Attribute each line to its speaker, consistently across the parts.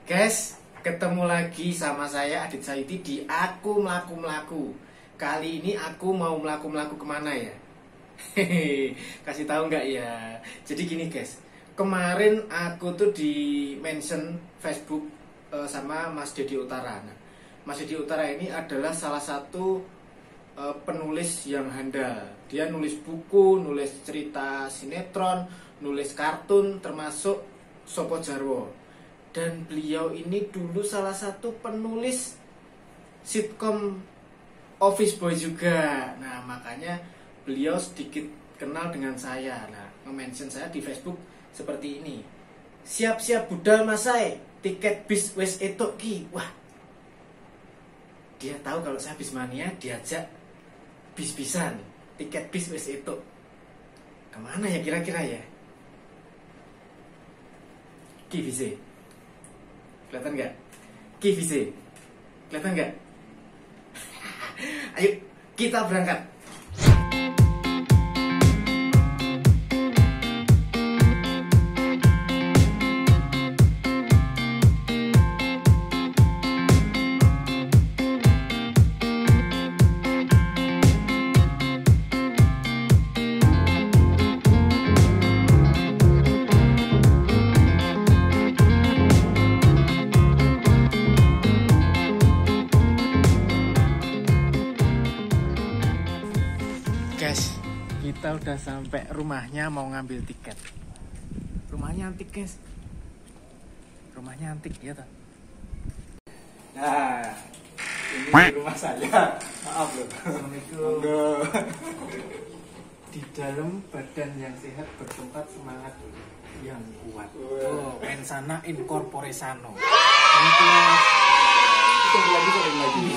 Speaker 1: Guys, ketemu lagi sama saya Adit Saidi di Aku Melaku-Melaku. Kali ini aku mau melaku-melaku kemana ya? Hehehe, kasih tahu nggak ya? Jadi gini guys, kemarin aku tuh di mention Facebook sama Mas Dedi Utara. Nah, Mas Dedi Utara ini adalah salah satu penulis yang handal. Dia nulis buku, nulis cerita sinetron, nulis kartun, termasuk Sopo Jarwo. Dan beliau ini dulu salah satu penulis sitkom Office Boy juga. Nah, makanya beliau sedikit kenal dengan saya. Nah, nge-mention saya di Facebook seperti ini. Siap-siap budal masai, tiket bis wes etok ki. Wah, dia tahu kalau saya bismania, diajak bis-bisan, tiket bis wes etok. Kemana ya kira-kira ya? Ki bise. Kelihatan nggak? KVC. Kelihatan nggak? Ayo kita berangkat. Guys, kita udah sampai rumahnya, mau ngambil tiket. Rumahnya antik guys. Rumahnya antik ya toh. Nah, ini rumah saya. Maaf loh. Assalamualaikum. Di dalam badan yang sehat bertempat semangat yang kuat. Oh, pensana in corpore sano. Lagi.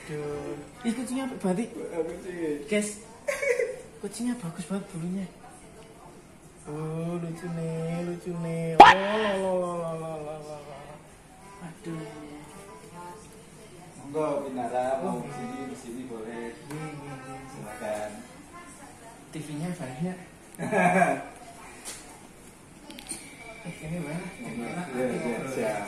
Speaker 1: Aduh, ih kucingnya berarti guys, kucingnya bagus banget bulunya. Oh, lucu nih. Oh, aduh.
Speaker 2: Monggo Binara mau di sini boleh. Silakan.
Speaker 1: TV-nya banyak. Ini banyak.
Speaker 2: Siap.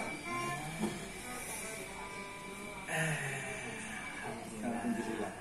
Speaker 2: Alhamdulillah.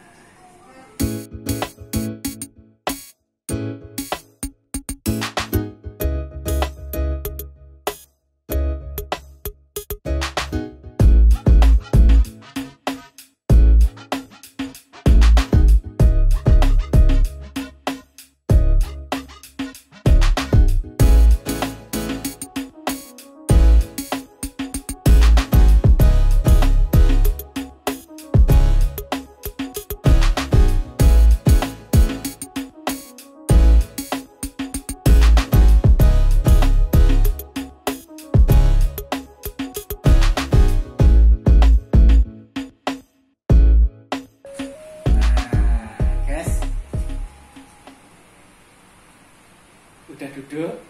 Speaker 1: Udah duduk,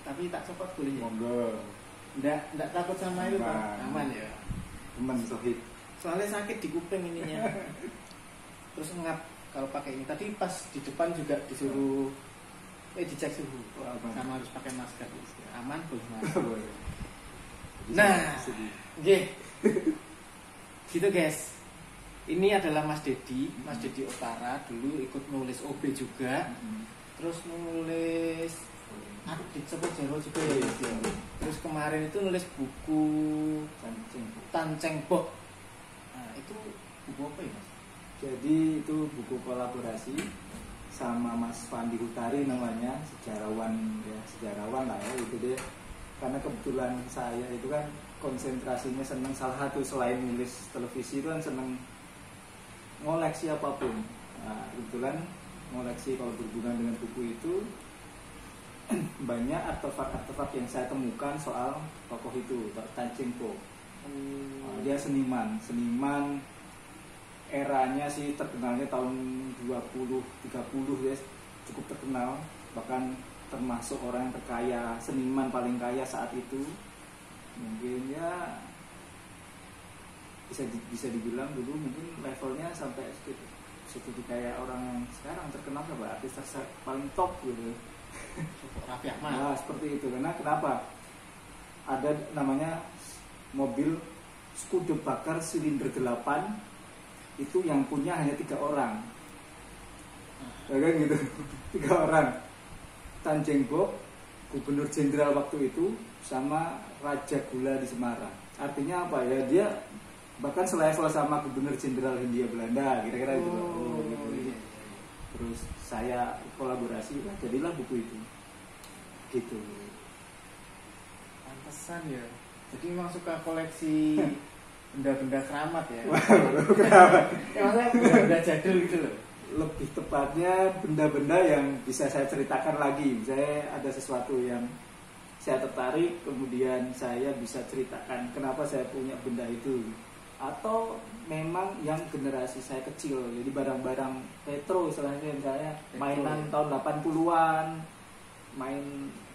Speaker 1: tapi tak copot boleh ya?
Speaker 2: Monggo.
Speaker 1: Nggak takut sama itu Pak? Aman ya?
Speaker 2: Teman sohib.
Speaker 1: Soalnya sakit di kuping ininya. Terus ngap kalau pakai ini. Tadi pas di depan juga disuruh dicek suhu. Sama harus pakai masker. Aman boleh masuk. Nah, gitu guys. Ini adalah Mas Dedi Utara, dulu ikut nulis OB juga. Terus nulis Adit Sopo Jarwo juga ya. Terus kemarin itu nulis buku Tanceng Bok. Nah, itu buku apa ya Mas?
Speaker 2: Jadi itu buku kolaborasi sama Mas Fandi Hutari namanya, sejarawan lah ya itu deh. Karena kebetulan saya itu kan konsentrasinya seneng salah satu selain nulis televisi itu kan seneng ngoleksi apapun. Nah, kebetulan ngoleksi kalau berhubungan dengan buku itu banyak artefak-artefak yang saya temukan soal tokoh itu, Tanceng Bok. Dia seniman eranya sih terkenalnya tahun 20-30 ya, cukup terkenal, bahkan termasuk orang terkaya, seniman paling kaya saat itu. Mungkin ya bisa dibilang dulu mungkin levelnya sampai seperti kayak orang yang sekarang terkenal apa artis paling top gitu.
Speaker 1: Raffi Ahmad.
Speaker 2: Nah, seperti itu. Karena kenapa? ada namanya mobil Studebaker silinder 8 itu yang punya hanya 3 orang. Ya kan gitu. 3 orang. Tanjeng Bok, gubernur jenderal waktu itu, sama Raja Gula di Semarang. Artinya apa ya, dia bahkan selevel sama gubernur jenderal Hindia Belanda, kira-kira itu. Gitu.
Speaker 1: Iya.
Speaker 2: Terus saya kolaborasi lah, jadilah buku itu gitu.
Speaker 1: Pantesan ya. Jadi memang suka koleksi benda-benda keramat ya.
Speaker 2: Kenapa?
Speaker 1: Ya maksudnya benda jadul gitu loh.
Speaker 2: Lebih tepatnya benda-benda yang bisa saya ceritakan lagi. Saya ada sesuatu yang saya tertarik, kemudian saya bisa ceritakan kenapa saya punya benda itu. Atau memang yang generasi saya kecil, jadi barang-barang retro istilahnya, misalnya mainan tahun 80-an, main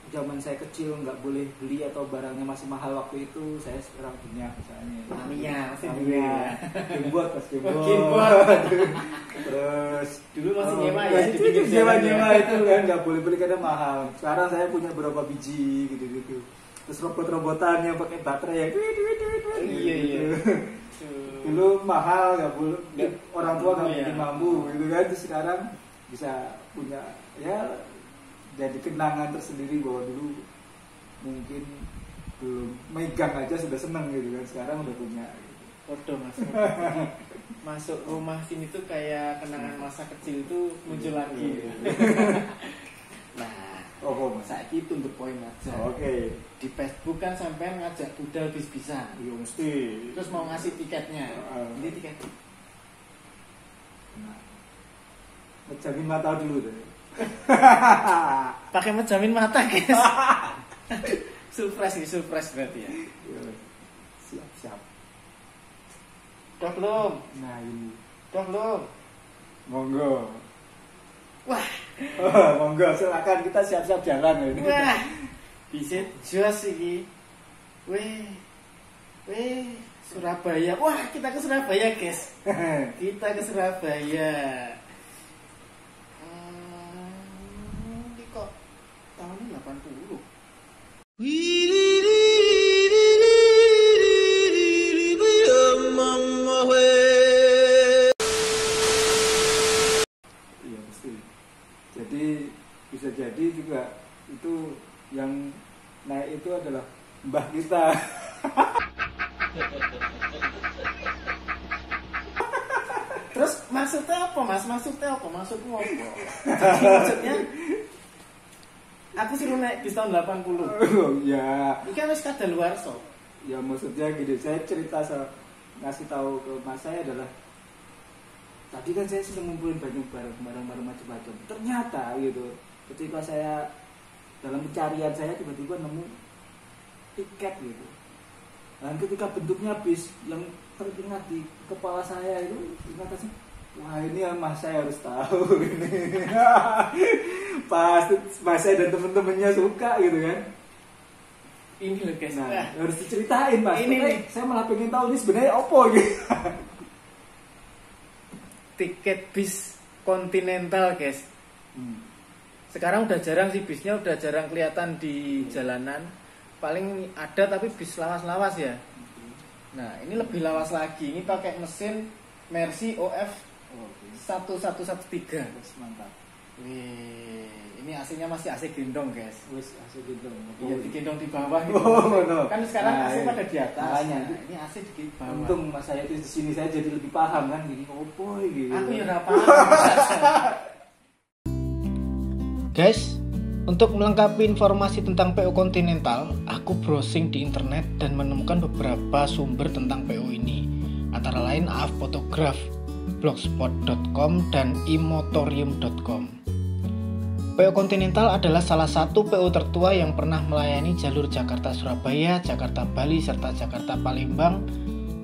Speaker 2: zaman saya kecil nggak boleh beli atau barangnya masih mahal waktu itu, saya sekarang punya misalnya.
Speaker 1: Mamiya, masih dulu
Speaker 2: Mamiya,
Speaker 1: ya.
Speaker 2: Gamebot, pas Gamebot.
Speaker 1: Gamebot.
Speaker 2: Terus
Speaker 1: Dulu masih nyewa ya, di
Speaker 2: itu
Speaker 1: pinggir jalan
Speaker 2: nyewa
Speaker 1: ya.
Speaker 2: itu kan nggak boleh beli karena mahal. Sekarang saya punya berapa biji gitu-gitu. Terus robot-robotan yang pakai baterai yang
Speaker 1: Iya, iya.
Speaker 2: dulu mahal, nggak boleh, orang tua nggak
Speaker 1: Iya.
Speaker 2: mungkin mampu gitu kan. Terus sekarang bisa punya ya, jadi kenangan tersendiri bahwa dulu mungkin belum megang aja sudah seneng gitu kan, sekarang udah punya gitu.
Speaker 1: Waduh mas, masuk rumah sini tuh kayak kenangan masa kecil itu muncul lagi. Nah,
Speaker 2: Mas.
Speaker 1: saya gitu untuk poin aja.
Speaker 2: Oke.
Speaker 1: Di Facebook kan sampean ngajak budal bis-bisan.
Speaker 2: Iya mesti.
Speaker 1: Terus mau ngasih tiketnya. Ini tiket.
Speaker 2: Nah, menjamin mata dulu deh.
Speaker 1: Pakai menjamin mata guys. Surprise nih, surprise berarti ya.
Speaker 2: Siap-siap.
Speaker 1: Udah belum?
Speaker 2: Nah ini,
Speaker 1: Udah belum?
Speaker 2: monggo.
Speaker 1: Wah,
Speaker 2: Monggo, silakan kita siap-siap jalan ini.
Speaker 1: wah. Bisa jos iki. Surabaya. Wah, kita ke Surabaya, guys. Kita ke Surabaya. Ini kok tahunnya 80.
Speaker 2: Iya mesti. Jadi bisa jadi juga itu yang naik itu adalah mbah kita.
Speaker 1: Terus maksudnya apa, Mas? Maksudnya apa? Maksudmu apa? Jadi maksudnya aku suruh naik bis tahun 80.
Speaker 2: Ya,
Speaker 1: Ini kan wis kadaluwarsa.
Speaker 2: ya maksudnya gini, saya cerita ngasih tahu ke mas saya adalah tadi kan saya sedang ngumpulin banyak barang-barang macam-macam. Ternyata gitu, ketika saya dalam pencarian saya tiba-tiba nemu tiket gitu. Dan ketika bentuknya bis yang teringat di kepala saya itu ternyata sih, wah ini yang mas saya harus tahu ini. Pasti mas saya dan temen-temennya suka gitu kan.
Speaker 1: Ini loh guys.
Speaker 2: Nah,
Speaker 1: Wah,
Speaker 2: harus diceritain mas.
Speaker 1: Ini nih.
Speaker 2: Saya malah pengen tahu ini sebenarnya apa gitu.
Speaker 1: tiket bis kontinental guys. Sekarang udah jarang sih bisnya, udah jarang kelihatan di jalanan. Paling ada tapi bis lawas-lawas ya. Nah, ini lebih lawas lagi. Ini pakai mesin Mercy OF 1113.
Speaker 2: Mantap.
Speaker 1: Wih, ini AC-nya masih AC gendong guys.
Speaker 2: Wis asik gitu.
Speaker 1: Iya, digendong di bawah gitu.
Speaker 2: Oh, no.
Speaker 1: Kan sekarang
Speaker 2: Nah,
Speaker 1: AC
Speaker 2: iya.
Speaker 1: pada di atas.
Speaker 2: Makanya.
Speaker 1: Nah, ini AC di bawah.
Speaker 2: Untung mas saya itu di sini saya jadi lebih paham kan gini opo gitu.
Speaker 1: Aku ya ora paham. Guys, untuk melengkapi informasi tentang PO Continental, aku browsing di internet dan menemukan beberapa sumber tentang PO ini. Antara lain AF Photograph, blogspot.com, dan imotorium.com. PO Continental adalah salah satu PO tertua yang pernah melayani jalur Jakarta-Surabaya, Jakarta-Bali, serta Jakarta-Palembang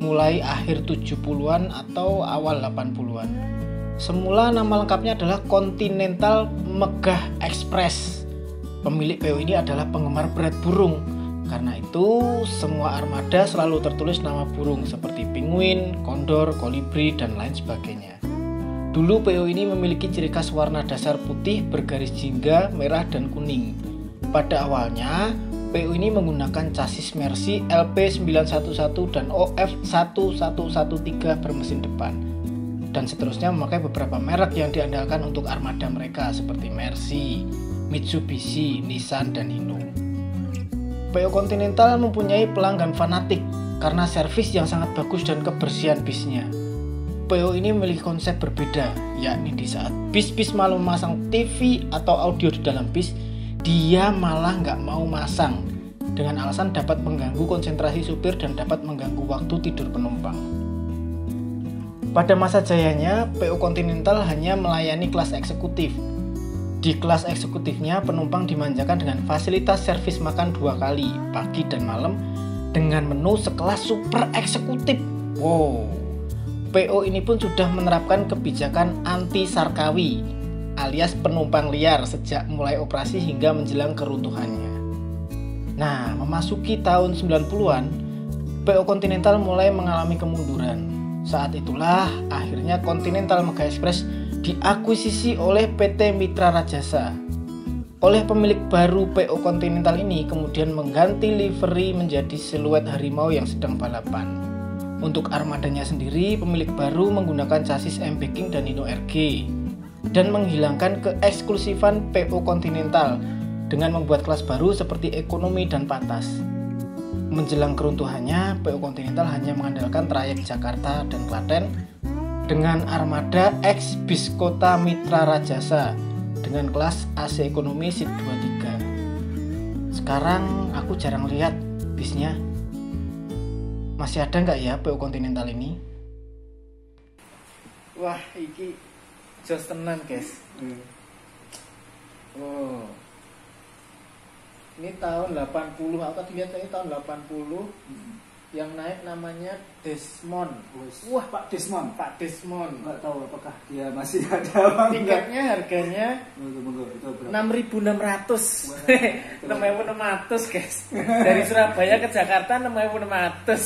Speaker 1: mulai akhir 70-an atau awal 80-an. Semula nama lengkapnya adalah Continental Megah Express. Pemilik PO ini adalah penggemar berat burung. Karena itu, semua armada selalu tertulis nama burung seperti penguin, kondor, kolibri, dan lain sebagainya. Dulu PO ini memiliki ciri khas warna dasar putih bergaris jingga, merah, dan kuning. Pada awalnya,
Speaker 3: PO ini menggunakan chassis Mercy LP911 dan OF1113 bermesin depan, dan seterusnya memakai beberapa merek yang diandalkan untuk armada mereka seperti Mercy, Mitsubishi, Nissan, dan Hino. PO Continental mempunyai pelanggan fanatik karena servis yang sangat bagus dan kebersihan bisnya. PO ini memiliki konsep berbeda, yakni di saat bis-bis malah memasang TV atau audio di dalam bis, dia malah nggak mau masang dengan alasan dapat mengganggu konsentrasi supir dan dapat mengganggu waktu tidur penumpang. Pada masa jayanya, PO Continental hanya melayani kelas eksekutif. Di kelas eksekutifnya, penumpang dimanjakan dengan fasilitas servis makan 2 kali, pagi dan malam, dengan menu sekelas super eksekutif. Wow, PO ini pun sudah menerapkan kebijakan anti sarkawi alias penumpang liar sejak mulai operasi hingga menjelang keruntuhannya. Nah, memasuki tahun 90-an, PO Continental mulai mengalami kemunduran. Saat itulah akhirnya Continental Mega Express diakuisisi oleh PT Mitra Rajasa. Oleh pemilik baru PO Continental ini kemudian mengganti livery menjadi siluet harimau yang sedang balapan. Untuk armadanya sendiri, pemilik baru menggunakan chassis M-Backing dan Hino RG dan menghilangkan keeksklusifan PO Continental dengan membuat kelas baru seperti ekonomi dan patas. Menjelang keruntuhannya, PO Continental hanya mengandalkan trayek Jakarta dan Klaten dengan armada X bis kota Mitra Rajasa dengan kelas AC ekonomi seat 23. Sekarang aku jarang lihat bisnya. Masih ada nggak ya PO Continental ini? Wah, iki jos tenan, guys. Oh. Ini tahun 80, aku tadi lihat ini tahun 80. Yang naik namanya Desmond.
Speaker 2: Wah, Pak Desmond.
Speaker 3: Pak Desmond.
Speaker 2: Nggak tahu apakah dia masih ada apa enggak.
Speaker 3: Tiketnya harganya 6.600. 6.600, guys. Dari Surabaya ke Jakarta 6.600.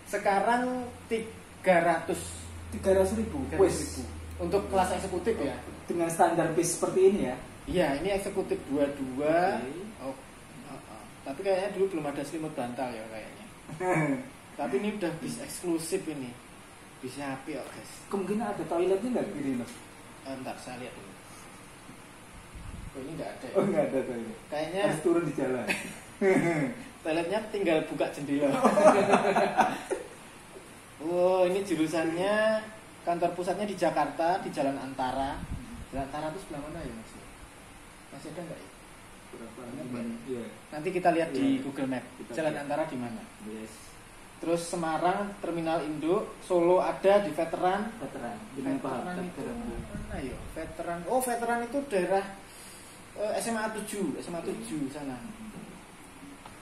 Speaker 3: Sekarang 300.000.
Speaker 2: Wes.
Speaker 3: Untuk kelas eksekutif ya.
Speaker 2: Dengan standar bis seperti ini ya.
Speaker 3: Iya, ini eksekutif 22. Okay. Tapi kayaknya dulu belum ada selimut bantal ya kayaknya. Tapi ini udah bis eksklusif ini. Bisnya api kok, guys.
Speaker 2: Kemungkinan ada toiletnya nggak kiri, Mas?
Speaker 3: Entar saya lihat dulu. Oh, ini nggak ada ya?
Speaker 2: Oh, nggak ada toilet.
Speaker 3: Kayaknya
Speaker 2: harus turun di jalan.
Speaker 3: Toiletnya tinggal buka jendela. Oh, ini jurusannya kantor pusatnya di Jakarta, di Jalan Antara. Jalan Antara itu sebelah mana ya, Mas? Masih ada nggak ya?
Speaker 2: Iya.
Speaker 3: Nanti kita lihat di
Speaker 2: Iya.
Speaker 3: Google Map.
Speaker 2: Kita
Speaker 3: Jalan
Speaker 2: lihat.
Speaker 3: Antara di mana?
Speaker 2: Yes.
Speaker 3: Terus Semarang Terminal Indo, Solo ada di Veteran.
Speaker 2: Dengan paham.
Speaker 3: Veteran itu mana ya? Veteran. Oh, Veteran itu daerah SMA 7 sana.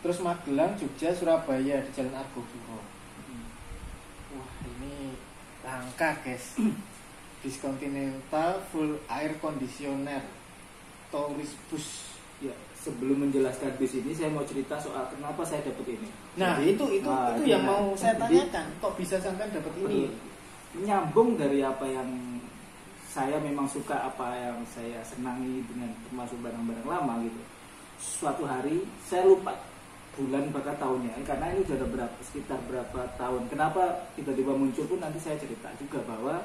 Speaker 3: Terus Magelang, Jogja, Surabaya di Jalan Argopuro. Wah, ini langka, guys. Bis Continental full air conditioner. Touris bus.
Speaker 2: Ya, sebelum menjelaskan bis ini saya mau cerita soal kenapa saya dapat ini.
Speaker 3: Nah, itu yang mau saya tanyakan. Kok bisa sampai dapat ini?
Speaker 2: Menyambung dari apa yang saya memang suka, apa yang saya senangi dengan termasuk barang-barang lama gitu. Suatu hari saya lupa bulan bahkan tahunnya, karena ini sudah ada sekitar berapa tahun. Kenapa tiba-tiba muncul pun nanti saya cerita juga bahwa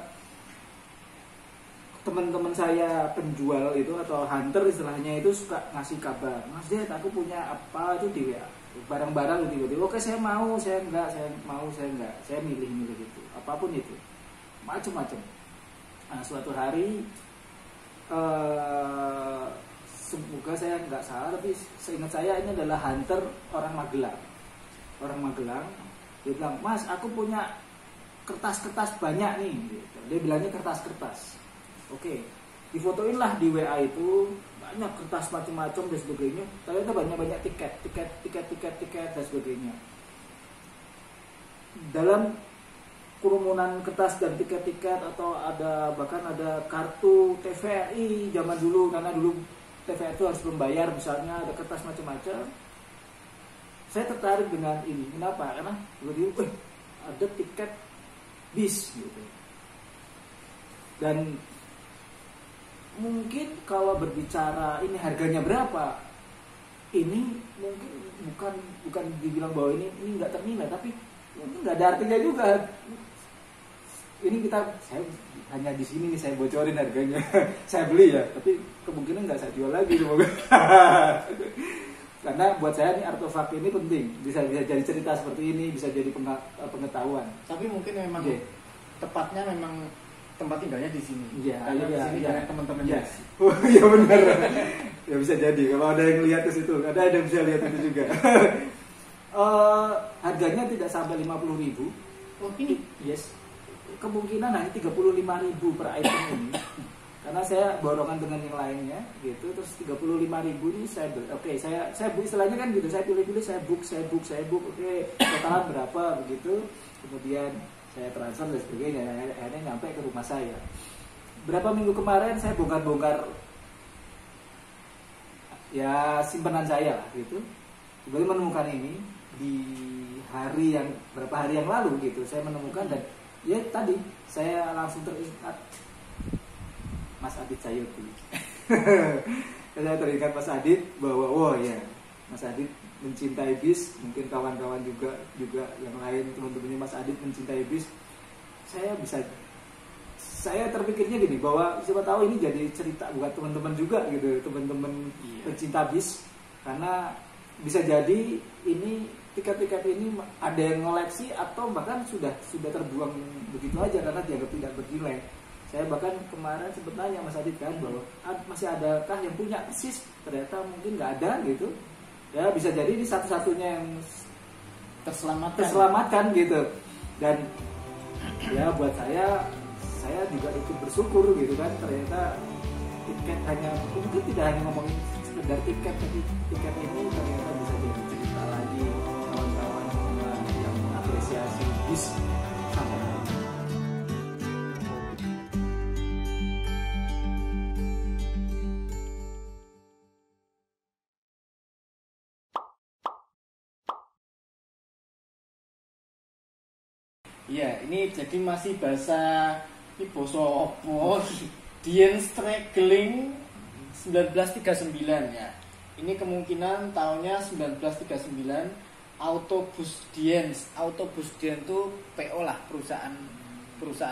Speaker 2: teman-teman saya penjual itu atau hunter istilahnya itu suka ngasih kabar, Mas Ded, aku punya apa itu di WA, barang-barang tiba-tiba, oke saya mau, saya enggak, saya milih gitu, apapun itu, macam-macam. Nah, suatu hari semoga saya nggak salah, tapi seingat saya ini adalah hunter orang Magelang. Dia bilang, Mas, aku punya kertas-kertas banyak nih, gitu. Dia bilangnya kertas-kertas. Oke, difotoin lah di WA itu banyak kertas macam-macam dan sebagainya. Ternyata banyak tiket dan sebagainya. Dalam kerumunan kertas dan tiket-tiket atau bahkan ada kartu TVRI zaman dulu, karena dulu TVRI itu harus membayar, misalnya ada kertas macam-macam. Saya tertarik dengan ini. Kenapa? Karena tiba-tiba ada tiket bis gitu. Dan mungkin kalau berbicara ini harganya berapa, ini mungkin bukan dibilang bahwa ini nggak ternilai, tapi mungkin nggak ada artinya juga. Ini saya hanya di sini nih saya bocorin harganya. Saya beli ya, tapi kemungkinan nggak saya jual lagi semoga. Karena buat saya nih artefak ini penting, bisa jadi cerita seperti ini, bisa jadi pengetahuan.
Speaker 3: Tapi mungkin memang tepatnya memang tempat tinggalnya di sini.
Speaker 2: Iya,
Speaker 3: karena di sini banyak teman-teman.
Speaker 2: Iya. Oh iya benar. Ya bisa jadi kalau ada yang lihat ke situ, ada yang bisa lihat itu juga. Harganya tidak sampai 50.000.
Speaker 3: Oh ini?
Speaker 2: Yes. Kemungkinan hanya 35.000 per item ini. Karena saya borongan dengan yang lainnya gitu, terus 35.000 ini saya beli. Oke, saya book, istilahnya kan gitu, saya pilih-pilih, saya book. Oke, totalan berapa begitu. Kemudian saya transfer dan sebagainya, akhirnya nyampe ke rumah saya. Berapa minggu kemarin saya bongkar-bongkar ya simpanan saya lah gitu. Kemudian menemukan ini di berapa hari yang lalu gitu, saya menemukan dan ya tadi saya langsung teringat Mas Adit Sayuti. Saya teringat Mas Adit bahwa oh ya Mas Adit mencintai bis, mungkin kawan-kawan juga yang lain teman-temannya Mas Adit mencintai bis. Saya terpikirnya gini bahwa siapa tahu ini jadi cerita buat teman-teman juga gitu, teman-teman pecinta bis, karena bisa jadi ini tiket-tiket ini ada yang ngoleksi atau bahkan sudah terbuang begitu aja karena dianggap tidak bernilai. Saya bahkan kemarin sempat nanya Mas Adit kan bahwa masih adakah yang punya persis, ternyata mungkin nggak ada gitu. Ya bisa jadi ini satu-satunya yang terselamatkan gitu. Dan ya buat saya juga ikut bersyukur gitu kan, ternyata tiket mungkin tidak hanya ngomongin sekedar tiket, tapi tiket ini ternyata bisa jadi cerita lagi kawan-kawan yang mengapresiasi bis sampai hari ini.
Speaker 3: Iya, ini jadi masih bahasa ini boso opo. Dian Struggling 1939 ya. Ini kemungkinan tahunnya 1939. Autobus Dian itu PO lah, perusahaan